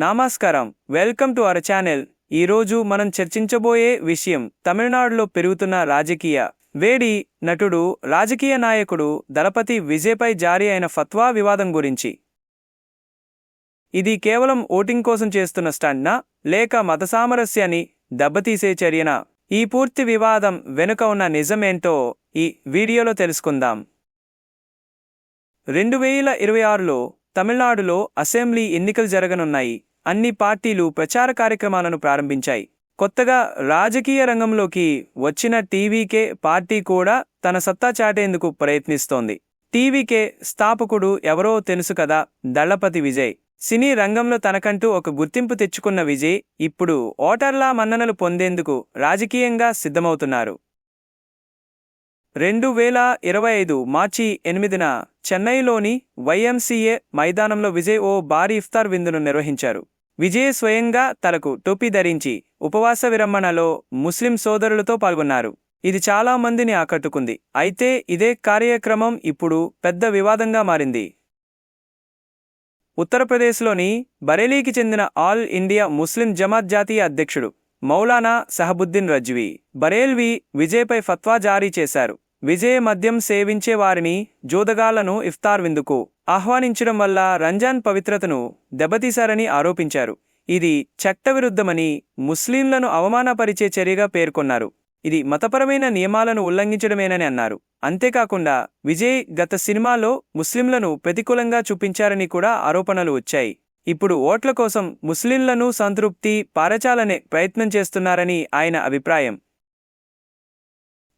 నమస్కారం, welcome to our channel. ఈరోజు మనం చర్చించబోయే విషయం తమిళనాడులో పెరుగుతున్న రాజకీయ వేడి. నటుడు, రాజకీయ నాయకుడు దళపతి విజయ్పై జారీ అయిన ఫత్వా వివాదం గురించి. ఇది కేవలం ఓటింగ్ కోసం చేస్తున్న స్టంట్నా, లేక మత సామరస్యాన్ని దెబ్బతీసే చర్యనా? ఈ పూర్తి వివాదం వెనుక ఉన్న నిజమేంటో ఈ వీడియోలో తెలుసుకుందాం. 2026లో తమిళనాడులో అసెంబ్లీ ఎన్నికలు జరగనున్నాయి. అన్ని పార్టీలు ప్రచార కార్యక్రమాలను ప్రారంభించాయి. కొత్తగా రాజకీయ రంగంలోకి వచ్చిన టీవీకే పార్టీ కూడా తన సత్తా చాటేందుకు ప్రయత్నిస్తోంది. టీవీకే స్థాపకుడు ఎవరో తెలుసు కదా, దళపతి విజయ్. సినీ రంగంలో తనకంటూ ఒక గుర్తింపు తెచ్చుకున్న విజయ్ ఇప్పుడు ఓటర్ల మన్ననలు పొందేందుకు రాజకీయంగా సిద్ధమవుతున్నారు. 2025 మార్చి 8న చెన్నైలోని వైఎంసీఏ మైదానంలో విజయ్ ఓ భారీ ఇఫ్తార్ విందును నిర్వహించారు. విజయ్ స్వయంగా తలకు టోపీ ధరించి ఉపవాస విరమణలో ముస్లిం సోదరులతో పాల్గొన్నారు. ఇది చాలా మందిని ఆకట్టుకుంది. అయితే ఇదే కార్యక్రమం ఇప్పుడు పెద్ద వివాదంగా మారింది. ఉత్తరప్రదేశ్లోని బరేలీకి చెందిన ఆల్ ఇండియా ముస్లిం జమాత్ జాతీయ అధ్యక్షుడు మౌలానా సహబుద్దీన్ రజ్వీ బరేల్వీ విజయ్పై ఫత్వా జారీ చేశారు. విజయ్ మద్యం సేవించే వారిని, జోదగాళ్లను ఇఫ్తార్ విందుకు ఆహ్వానించడం వల్ల రంజాన్ పవిత్రతను దెబ్బతీశారని ఆరోపించారు. ఇది చట్టవిరుద్ధమని, ముస్లింలను అవమానపరిచే చర్యగా పేర్కొన్నారు. ఇది మతపరమైన నియమాలను ఉల్లంఘించడమేనని అన్నారు. అంతేకాకుండా విజయ్ గత సినిమాలో ముస్లింలను ప్రతికూలంగా చూపించారని కూడా ఆరోపణలు వచ్చాయి. ఇప్పుడు ఓట్ల కోసం ముస్లింలను సంతృప్తి పరచాలనే ప్రయత్నం చేస్తున్నారని ఆయన అభిప్రాయం.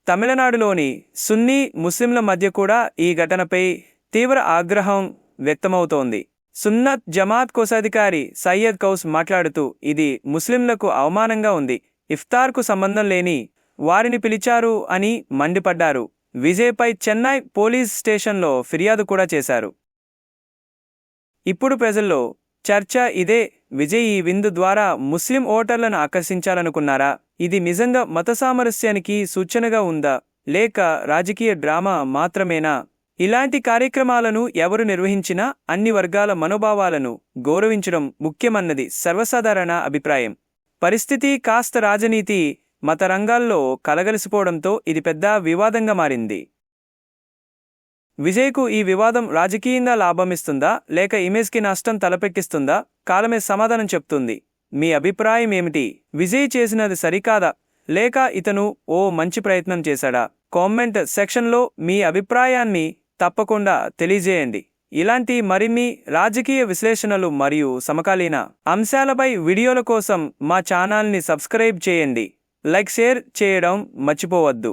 తమిళనాడులోని సున్నీ ముస్లింల మధ్య కూడా ఈ ఘటనపై తీవ్ర ఆగ్రహం వ్యక్తమవుతోంది. సున్నత్ జమాత్ కోశాధికారి సయ్యద్ కౌస్ మాట్లాడుతూ, ఇది ముస్లింలకు అవమానంగా ఉంది, ఇఫ్తార్కు సంబంధం లేని వారిని పిలిచారు అని మండిపడ్డారు. విజయ్పై చెన్నై పోలీస్ స్టేషన్లో ఫిర్యాదు కూడా చేశారు. ఇప్పుడు ప్రజల్లో చర్చ ఇదే. విజయ్ ఈ విందు ద్వారా ముస్లిం ఓటర్లను ఆకర్షించాలనుకున్నారా? ఇది నిజంగా మత సామరస్యానికి సూచనగా ఉందా, లేక రాజకీయ డ్రామా మాత్రమేనా? ఇలాంటి కార్యక్రమాలను ఎవరు నిర్వహించినా అన్ని వర్గాల మనోభావాలను గౌరవించడం ముఖ్యమన్నది సర్వసాధారణ అభిప్రాయం. పరిస్థితి కాస్త రాజనీతి, మత రంగాల్లో కలగలిసిపోవడంతో ఇది పెద్ద వివాదంగా మారింది. విజయ్కు ఈ వివాదం రాజకీయంగా లాభమిస్తుందా, లేక ఇమేజ్కి నష్టం తలపెక్కిస్తుందా? కాలమే సమాధానం చెప్తుంది. మీ అభిప్రాయం ఏమిటి? విజయ్ చేసినది సరికాదా, లేక ఇతను ఓ మంచి ప్రయత్నం చేశాడా? కామెంట్ సెక్షన్లో మీ అభిప్రాయాన్ని తప్పకుండా తెలియజేయండి. ఇలాంటి మరిన్ని రాజకీయ విశ్లేషణలు మరియు సమకాలీన అంశాలపై వీడియోల కోసం మా ఛానల్ని సబ్స్క్రైబ్ చేయండి. లైక్, షేర్ చేయడం మర్చిపోవద్దు.